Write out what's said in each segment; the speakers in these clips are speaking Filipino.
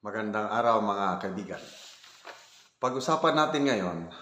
Magandang araw mga kaibigan. Pag-usapan natin ngayon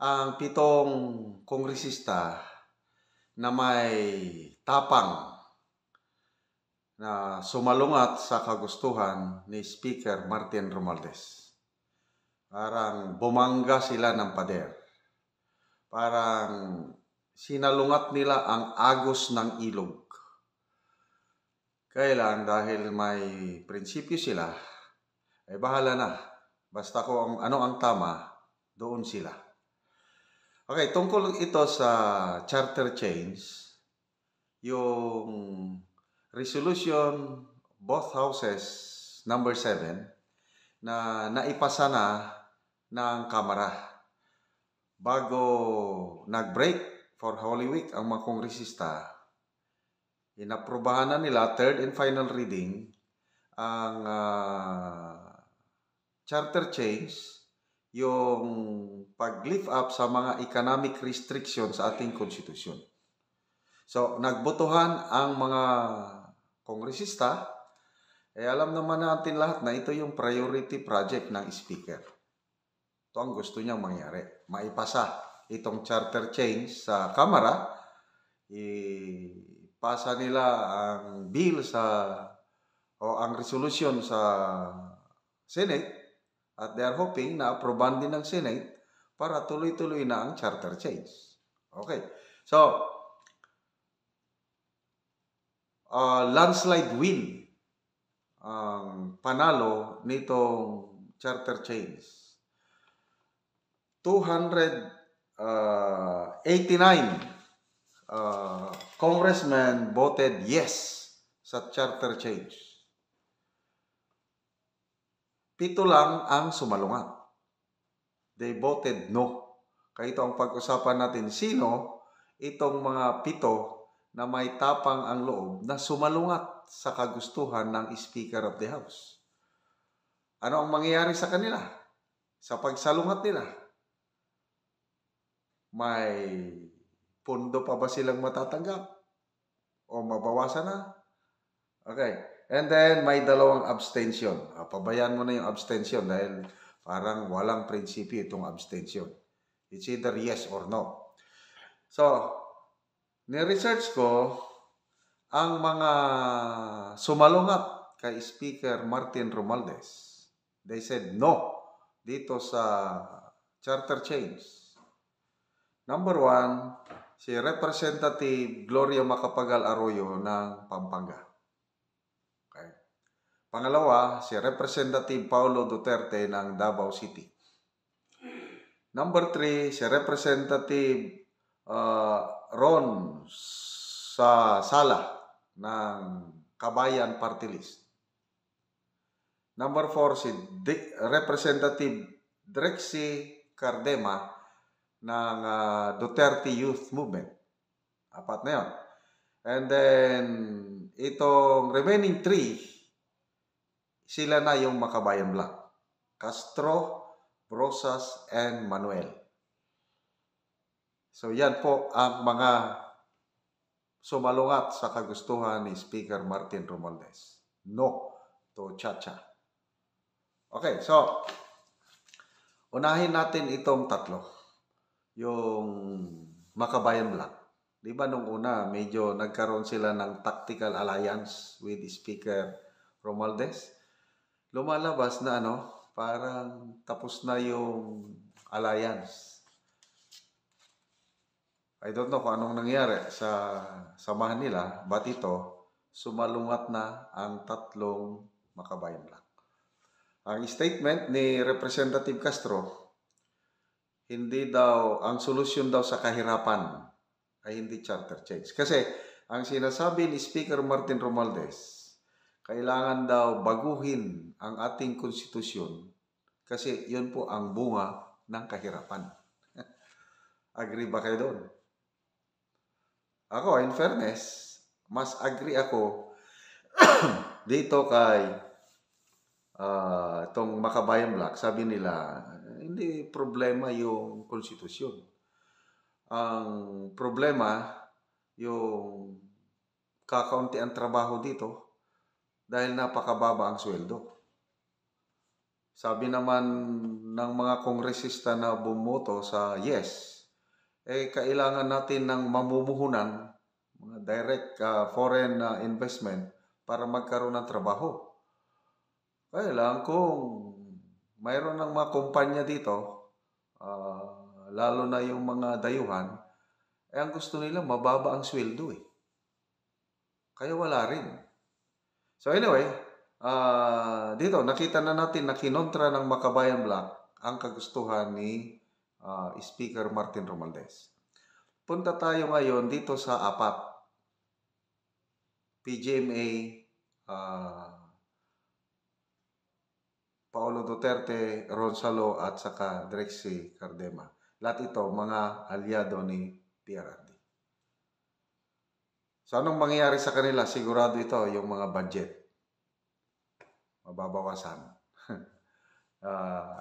ang 7 kongresista na may tapang na sumalungat sa kagustuhan ni Speaker Martin Romualdez. Parang bumangga sila ng pader. Parang sinalungat nila ang agos ng ilog. Kailan dahil may prinsipyo sila, ay bahala na. Basta kung ano ang tama, doon sila. Okay, tungkol ito sa charter change, yung resolution, both houses, number 7, na naipasa na ng Kamara. Bago nag-break for Holy Week ang mga kongresista, inaprubahan na nila, third and final reading, ang charter change, yung pag-lift up sa mga economic restrictions sa ating konstitusyon. So, nagbotohan ang mga kongresista, alam naman natin lahat na ito yung priority project ng Speaker. Ito ang gusto niyang mangyari. Maipasa itong charter change sa Kamara, ipasa nila ang bill o ang resolution sa Senate, at they are hoping na aprobahan din ng Senate para tuloy-tuloy na ang charter change. Okay. So, landslide win ang panalo nitong charter change. 289 congressmen voted yes sa charter change. 7 lang ang sumalungat. They voted no. Kaya ito ang pag-usapan natin. Sino itong mga 7 na may tapang ang loob na sumalungat sa kagustuhan ng Speaker of the House? Ano ang mangyayari sa kanila? Sa pagsalungat nila? May pondo pa ba silang matatanggap? O mabawasan na? Okay. And then, may 2 abstention. Pabayaan mo na yung abstention dahil parang walang prinsipyo itong abstention. It's either yes or no. So, ni-research ko ang mga sumalungat kay Speaker Martin Romualdez. They said no dito sa charter change. Number 1, si Representative Gloria Macapagal Arroyo ng Pampanga. Okay. Pangalawa, si Representative Paulo Duterte ng Davao City. Number 3, si Representative Ron Sala ng Kabayan Party List. Number 4, si Representative Drexy Cardema ng Duterte Youth Movement. 4 na yun. And then, itong remaining 3, sila na yung Makabayan Black. Castro, Brosas, and Manuel. So, yan po ang mga sumalungat sa kagustuhan ni Speaker Martin Romualdez. No to Chacha. Okay, so, unahin natin itong 3. Yung Makabayan Black. Di ba nung una, medyo nagkaroon sila ng tactical alliance with Speaker Romualdez? Lumalabas na parang tapos na yung alliance. I don't know kung anong nangyari sa samahan nila, but ito, sumalungat na ang 3 Makabayan Black. Ang statement ni Representative Castro, hindi daw, ang solusyon daw sa kahirapan ay hindi charter change. Kasi ang sinasabi ni Speaker Martin Romualdez, kailangan daw baguhin ang ating konstitusyon kasi yun po ang bunga ng kahirapan. Agree ba kayo doon? Ako, in fairness, mas agree ako dito kay itong Makabayan Black. Sabi nila, hindi problema yung konstitusyon. Ang problema, yung kakaunti ang trabaho dito dahil napakababa ang sweldo. Sabi naman ng mga kongresista na bumoto sa yes, kailangan natin ng mamumuhunan, mga direct foreign investment para magkaroon ng trabaho. Kaya lang kung mayroon ng mga kumpanya dito, lalo na yung mga dayuhan, ang gusto nila mababa ang sweldo Kaya wala rin. So anyway, dito nakita na natin na kinontra ng Makabayan Black ang kagustuhan ni Speaker Martin Romualdez. Punta tayo ngayon dito sa apat. PGMA, Paolo Duterte, Ronzalo at saka Drexy Cardema. Lahat ito mga aliado ni PRRD. So anong mangyayari sa kanila? Sigurado ito yung mga budget. Mababawasan.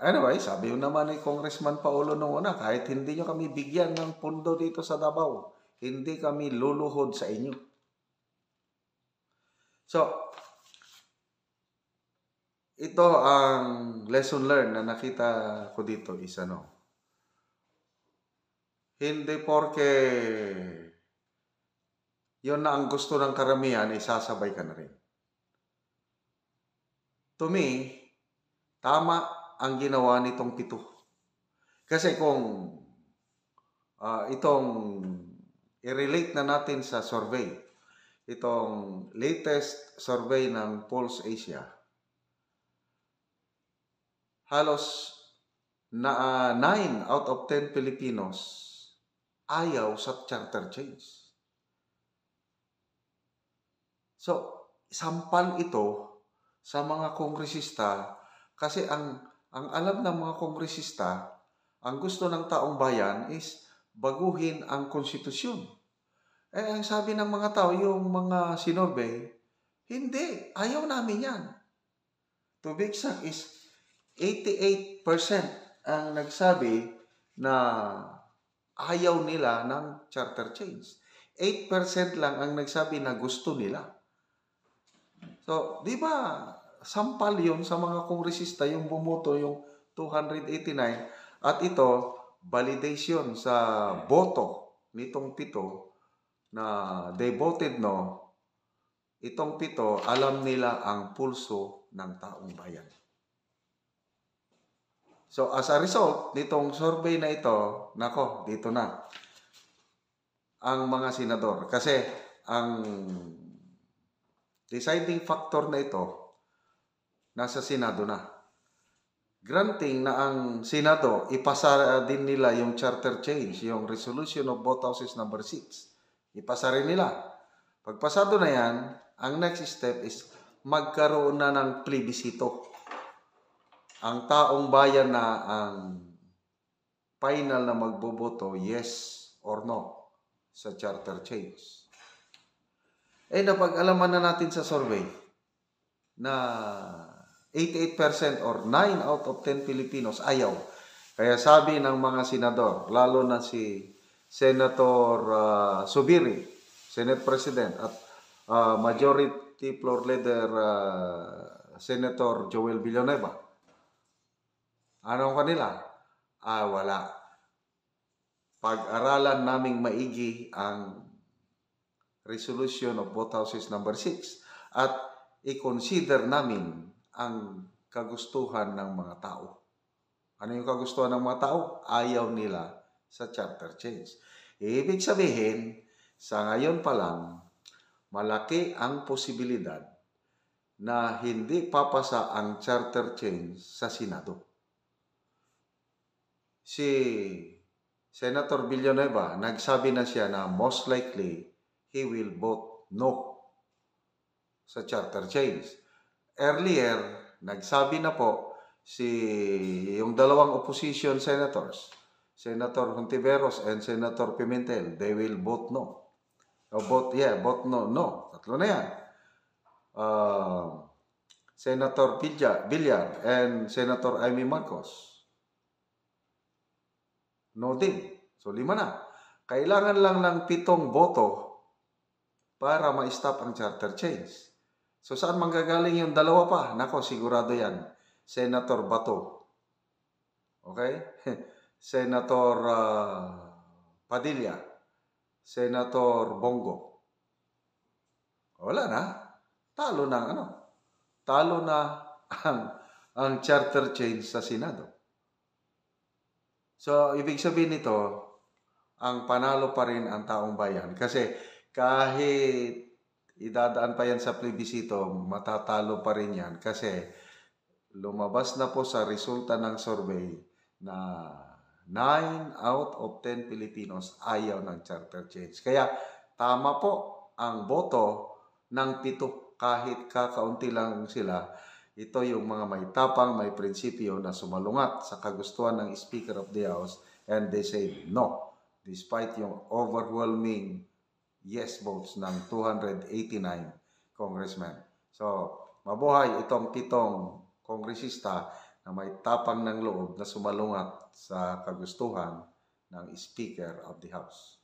Anyway, sabi yun naman ni Congressman Paolo nung una, kahit hindi nyo kami bigyan ng pundo dito sa Davao, hindi kami luluhod sa inyo. So, ito ang lesson learned na nakita ko dito is hindi porke yun na ang gusto ng karamihan, isasabay ka na rin. To me, tama ang ginawa nitong 7. Kasi kung itong i-relate na natin sa survey, itong latest survey ng Pulse Asia, halos 9 out of 10 Filipinos ayaw sa charter change. So, sampal ito sa mga kongresista kasi ang alam ng mga kongresista, ang gusto ng taong bayan is baguhin ang konstitusyon. Ang sabi ng mga tao, yung mga sinurvey, hindi, ayaw namin yan. To be exact is 88% ang nagsabi na ayaw nila ng charter change. 8% lang ang nagsabi na gusto nila. So, di ba, sampal yun sa mga kongresista yung bumoto yung 289 at ito, validation sa boto nitong 7 na they voted no, itong 7, alam nila ang pulso ng taong bayan. So, as a result, nitong survey na ito, nako, dito na ang mga senador. Kasi, ang deciding factor na ito, nasa Senado na. Granting na ang Senado, ipasa din nila yung charter change, yung Resolution of Both Houses number 6. Ipasa rin nila. Pagpasado na yan, ang next step is magkaroon na ng plebisito. Ang taong bayan na ang final na magboboto, yes or no, sa charter change. Napag-alaman na natin sa survey na 88% or 9 out of 10 Filipinos ayaw. Kaya sabi ng mga senador, lalo na si Senator Subiri, Senate President, at Majority Floor Leader Senator Joel Villanueva, anong kanila? Wala. Pag-aralan naming maigi ang Resolution of Both Houses number 6 at i-consider namin ang kagustuhan ng mga tao. Ano yung kagustuhan ng mga tao? Ayaw nila sa charter change. Ibig sabihin, sa ngayon pa lang, malaki ang posibilidad na hindi papasa ang charter change sa Senado. Si Senator Villanueva, nagsabi na siya na most likely he will vote no sa charter change. Earlier, nagsabi na po yung dalawang opposition senators, Senator Hontiveros and Senator Pimentel, they will vote no. Vote no. Tatlo na yan. Senator Villar and Senator Amy Marcos, no din. So, 5 na. Kailangan lang ng 7 boto para ma-stop ang charter change. So, saan manggagaling yung 2 pa? Nako, sigurado yan. Senator Bato. Okay? Senator Padilla. Senator Bongo. Wala na. Talo na ang Talo na ang charter change sa Senado. So, ibig sabihin nito, ang panalo pa rin ang taong bayan. Kasi kahit idadaan pa yan sa plebisito, matatalo pa rin yan. Kasi lumabas na po sa resulta ng survey na 9 out of 10 Filipinos ayaw ng charter change. Kaya tama po ang boto ng 7 kahit kakaunti lang sila. Ito yung mga may tapang, may prinsipyo na sumalungat sa kagustuhan ng Speaker of the House and they say no. Despite yung overwhelming yes votes ng 289 congressmen. So, mabuhay itong 7 kongresista na may tapang ng loob na sumalungat sa kagustuhan ng Speaker of the House.